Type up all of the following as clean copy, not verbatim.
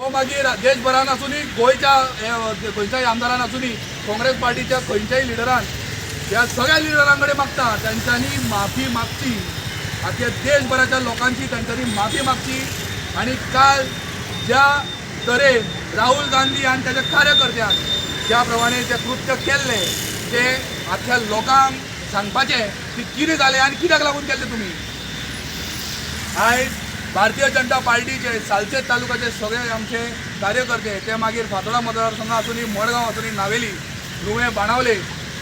मागीर देशभरान आसूनी खंयच्याय आमदारान आसूनी काँग्रेस पार्टीच्या खंयच्याय लिडरान ह्या सगळ्या लिडरांकडे मागता तांच्यांनी माफी मागची, आता देशभराच्या लोकांची तांच्यांनी माफी मागची। आणि काल ज्या तरेन राहुल गांधी आणि त्याच्या कार्यकर्त्यांक ज्या प्रमाणे ते कृत्य केल्ले ते आख्या लोकांक सांगपाचें की कितें जालें आनी कित्याक लागून केल्लें तुमी। आयज भारतीय जनता पार्टीचे सालसेत तालुक्याचे सगळे आमचे कार्यकर्ते ते मागीर फातोर्डा मतदारसंघ आसूनी मडगांव आसूनी नावेली नुवें बाणावले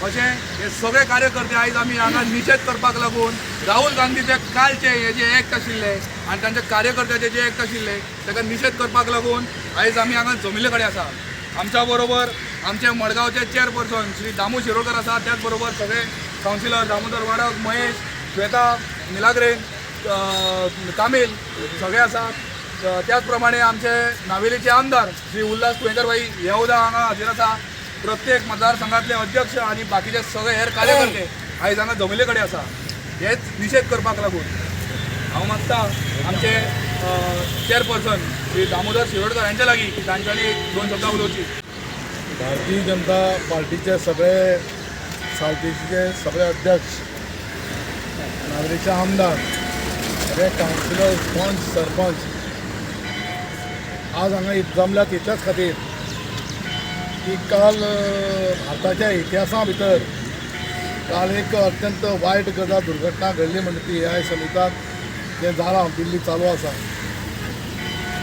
अशें हे सगळे कार्यकर्ते आयज आमी हांगा निशेध करपाक लागून राहुल गांधीचे कालचे हे जे एक्ट आशिल्ले आनी तांचे कार्यकर्त्याचे जे एक्ट आशिल्ले ताका निशेध करपाक लागून आयज आमी हांगा जमिल्ले कडेन आसा। आमच्या बरोबर आमचे मडगांवचे चेअरपर्सन श्री दामू शिरोडकर आसा, त्याच बरोबर सगळे कावन्सिलर दामोदर वाडक, महेश, श्वेता, मिलाग्रे, कामील सगळे आसात। त्याच प्रमाणे आमचे नावेलीचे आमदार श्री उल्हास कुयेकर भाई हे सुद्दां हांगा हाजीर आसा। प्रत्येक मतदारसंघातले अध्यक्ष आणि बाकीचे सगळे हेर कार्यकर्ते आयज हांगा जमिल्ले कडेन आसा। हेच निशेध करपाक लागून हांव मागता आमचे चेअरपर्सन श्री दामोदर शिरोडकर यांच्या लागीं की तांच्यांनी दोन शब्दां उलोवची। भारतीय जनता पार्टीचे सगळे सावथेचे सगळे अध्यक्ष, नागरीचे आमदार, सगळे कावन्सिलर, पंच, सरपंच आज हांगा जमल्यात इतल्याच खातीर की काल भारताच्या इतिहासा भितर काल एक अत्यंत वायट गजाल दुर्घटना घडली म्हणजे ती ह्या समिताक जे जालां दिल्ली चालू आसा।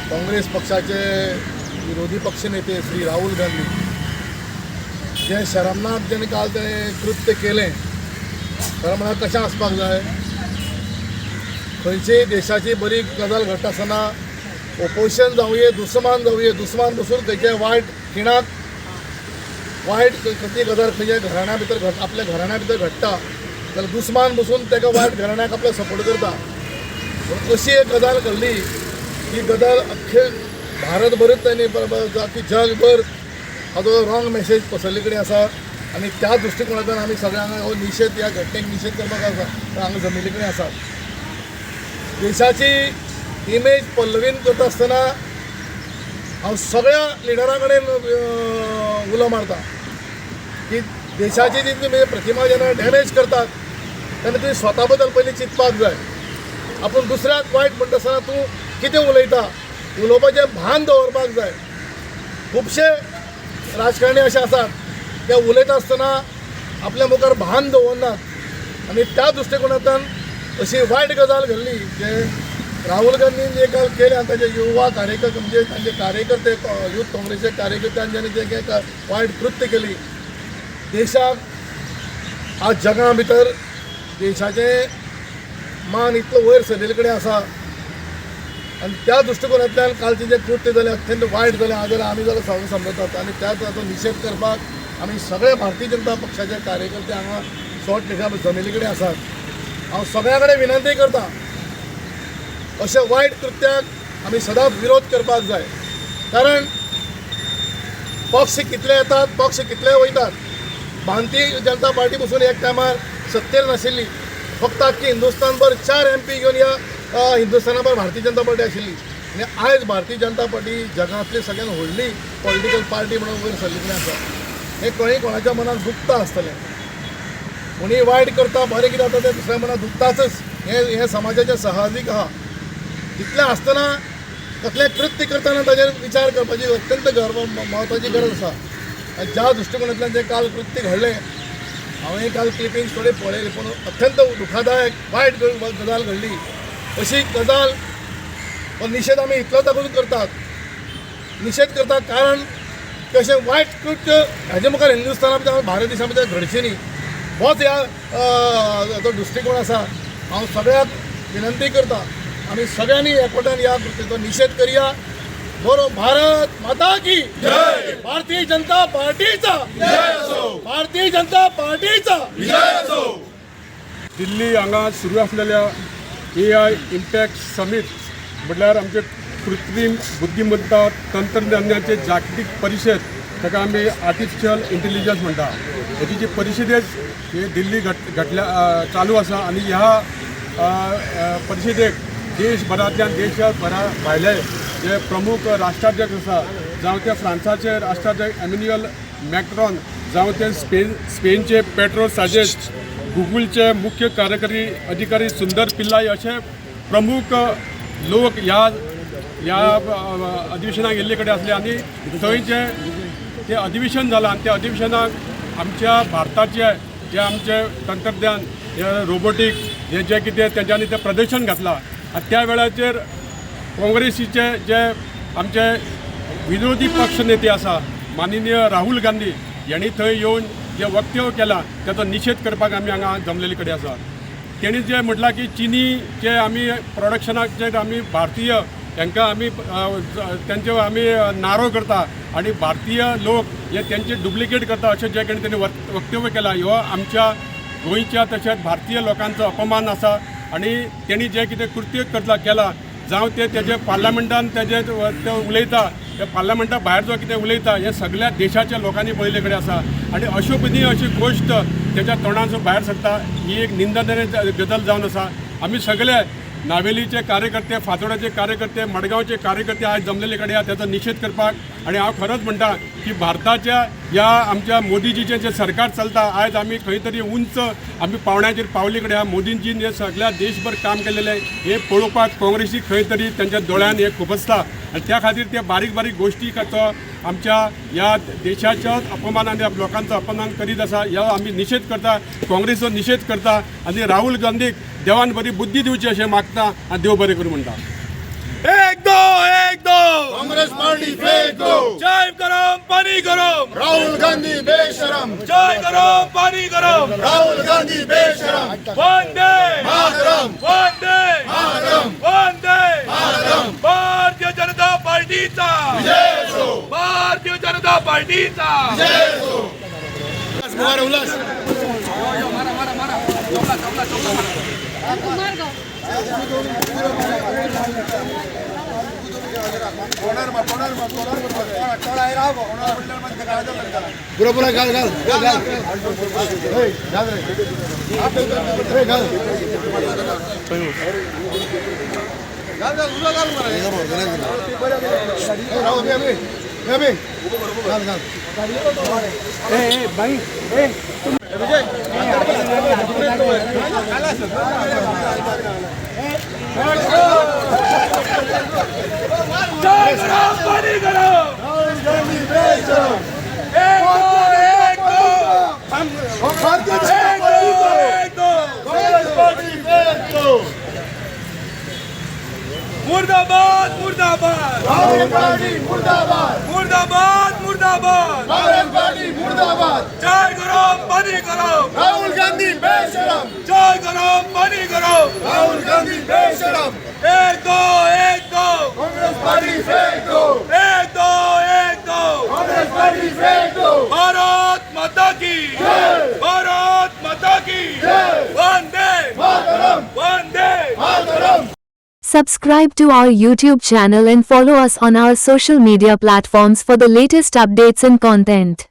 काँग्रेस पक्षाचे विरोधी पक्षनेते श्री राहुल गांधी जे शरमनाक जेणे काल तेणें कृत्य केलें खरें म्हळ्यार कशें आसपाक जाय। खंयचीय देशाची बरी गजाल घडटा आसतना ओपोजिशन जावंये, दुस्मान जावंये, दुस्मान बसून खंयचे वायट खिणाक वायट खंयची गजाल खंयच्या घराण्या भितर आपल्या घराण्या भितर घडटा जाल्यार दुस्मान बसून ताका वायट घराण्याक आपलो सपोर्ट करता। अशी एक गजाल घडली ही गजाल अख्खे भारतभरच त्यांनी की जगभर हाजो रॉंग मेसेज पसरले कडेन आसा। आनी त्या दृश्टिकोनांतल्यान आमी सगळ्यांक हो निशेध ह्या घटनेक निशेध करपाक आसा हांगा जमिल्ले कडेन आसात। देशाची इमेज पल्लवीन करता आसतना हांव सगळ्या लिडरां कडेन उलो मारता की देशाची जी तुमी प्रतिमा जेन्ना डॅमेज करतात तेन्ना तुमी स्वता बद्दल पयलीं चिंतपाक जाय। आपूण दुसऱ्याक वायट म्हणटा आसतना तूं कितें उलयता उलोवपाचें भान दवरपाक जाय। खुबशे राजकारणी अशे आसात ते उलयता आसतना आपल्या मुखार भान दवरनात आनी त्या दृश्टिकोनांतल्यान अशी वायट गजाल घडली जे राहुल गांधीन जे काल केले आनी ताचे युवा कार्यकर्ते म्हणजे तांचे कार्यकर्ते युथ काँग्रेसचे कार्यकर्त्यांनी जे वायट कृत्य केली देशाक आज जगा भितर देशाचे मान इतलो वयर सरलेले कडेन आसा आनी त्या दृश्टिकोनांतल्यान कालचे जे कृत्य जालें अत्यंत वायट जालें हाजेर आमी जाल्यार सगळे समजतात आनी त्याच हाचो निशेध करपाक आमी सगळे भारतीय जनता पक्षाचे कार्यकर्ते हांगा शॉर्ट लिस्टार जमिल्ले कडेन आसात। हांव सगळ्या कडेन विनंती करता अशा वायट कृत्याक आमी सदांच विरोध करपाक जाय। कारण पक्ष कितले येतात पक्ष कितले वयतात। भारतीय जनता पार्टी पासून एक टायमार सत्तेर नाशिल्ली, फक्त आख्खी हिंदुस्थानभर 4 MP घेवन ह्या हिंदुस्थानाभर भारतीय जनता पार्टी आशिल्ली आनी आयज भारतीय जनता पार्टी जगांतली सगळ्यात व्हडली पॉलिटिकल पार्टी म्हणून वयर सरली कडेन आसा। हें खंय कोणाच्या मनाक दुखता आसतलें, कोणी वायट करता बरें कितें जाता तें दुसऱ्या मनाक दुखताच। हें समाजाचें साहजीक आहा। इतलें आसतना कसलें कृत्य करतना ताजेर विचार करपाची अत्यंत महत्वाची गरज आसा। ज्या दृश्टिकोनांतल्यान जें काल कृत्य घडलें हांवें काल क्लिपिंग्स थोडे पळयले पूण अत्यंत दुखादायक वायट गजाल घडली। अशी गजाल निशेध आमी इतलो तातूंत करतात कारण कशें वायट कृत्य हाजे मुखार हिंदुस्थाना भितर भारत देशा भितर घडचें न्ही होच ह्या जो दृश्टिकोन आसा। हांव सगळ्याक विनंती करता आमी सगळ्यांनी एकवटान ह्या कृत्याचो निशेध करुया। बोलो भारत माता की जय, भारतीय जनता पार्टीचा जय असो, भारतीय जनता पार्टीचा जय असो। दिल्ली हांगा सुरू आसलेल्या AI इम्पॅक्ट समीट म्हटल्यार आमचे कृत्रिम बुद्धिमत्ता तंत्रज्ञानाचे जागतिक परिषद, ताका आमी आर्टिफिशियल इंटेलिजन्स म्हणटा, हेची जी परिशदेक हे दिल्ली घडल्या चालू आसा आनी ह्या परिशदेक देशभरांतल्यान देशभरा भायले जे प्रमुख राष्ट्राध्यक्ष आसा, जावं ते फ्रांसाचे राष्ट्राध्यक्ष एमॅन्युएल मॅक्रॉन, जावं ते स्पेनचे पेड्रो साजेस, गुगलचे मुख्य कार्यकारी अधिकारी सुंदर पिल्लाई असे प्रमुख लोक ह्या अधिवेशनाक येल्ले कडेन आसले आनी थंय ते अधिवेशन जालां आनी त्या अधिवेशनाक आमच्या भारताचे जे आमचे तंत्रज्ञान हे रोबोटीक हे जे कितें तेंच्यांनी तें प्रदर्शन घातलां आनी त्या वेळाचेर काँग्रेसीचे जे आमचे विरोधी पक्ष नेते आसा माननीय राहुल गांधी यांनी थंय येवन जे वक्तव्य केलां त्याचो निशेध करपाक आमी हांगा जमलेले कडेन आसा. तेणी जे म्हटलां की चिनी जे आमी प्रोडक्शनाचेर आमी भारतीय हांकां आमी तेंचे आमी नारो करता आनी भारतीय लोक हे तेंचे डुप्लिकेट करता अशें जे कितें तेणी वक्तव्य केलां ह्यो आमच्या गोंयच्या तशेंच भारतीय लोकांचो अपमान आसा आनी तेणी जे कितें कृत्य केलां जावं तेजे पार्लमेंटान तेजे ते उलयता ते पार्लमेंटा भायर जो कितें उलयता हे सगळ्या देशाच्या लोकांनी पळयले कडेन आसा आनी अशोभनीय अशी गोश्ट तेच्या तोंडांचो भायर सरता ही एक निंदनीय गजाल जावन आसा. आमी सगळे नावेलीचे कार्यकर्ते, फातोड्याचे कार्यकर्ते, मडगांवचे कार्यकर्ते आज जमलेले कडेन आसा त्याचो निशेध करपाक आनी हांव खरोच म्हणटा की भारताच्या ह्या आमच्या मोदीजीचें जे सरकार चलता आयज आमी खंय तरी उंच आमी पावण्याचेर पावले कडेन आहा. मोदींजीन हे सगळ्या देशभर काम केलेलें हे पळोवपाक काँग्रेसीक खंय तरी तेंच्या दोळ्यान हे खुबसता आनी त्या खातीर ते बारीक बारीक गोश्टी तो आमच्या ह्या देशाच्या अपमानान लोकांचो अपमान करीत आसा. ह्या आमी निशेध करता, काँग्रेसचो निशेध करता आनी राहुल गांधीक देवान बरी बुद्धी दिवची अशें मागता आनी देव बरें करूं म्हणटा. एक दो कांग्रेस पार्टी फेक दो, जय गरम पानी गरम, राहुल गांधी बेशरम, जय गरम पानी गरम, राहुल गांधी बेशरम, वंदे मातरम, वंदे मातरम, वंदे मातरम, भारतीय जनता पार्टीचा जय हो, भारतीय जनता पार्टीचा जय हो. उल्हास मारा मारा मारा चौला मारा. पुरा घाल घाल जय गरम पानी गरम, एक दो मुर्दाबाद मुर्दाबाद मुर्दाबाद, मुर्दाबाद मुर्दाबाद, कांग्रेस पार्टी मुर्दाबाद, जय गरम पानी गरम, राहुल गांधी बेशरम, जय गरम पानी गरम, राहुल गांधी बेशरम, एक दो कांग्रेस पार्टी फेक दो, एक दो कांग्रेस पार्टी फेक दो. भारत माता की भारत माता की Vande Mataram, Vande Mataram. Subscribe to our YouTube channel and follow us on our social media platforms for the latest updates and content.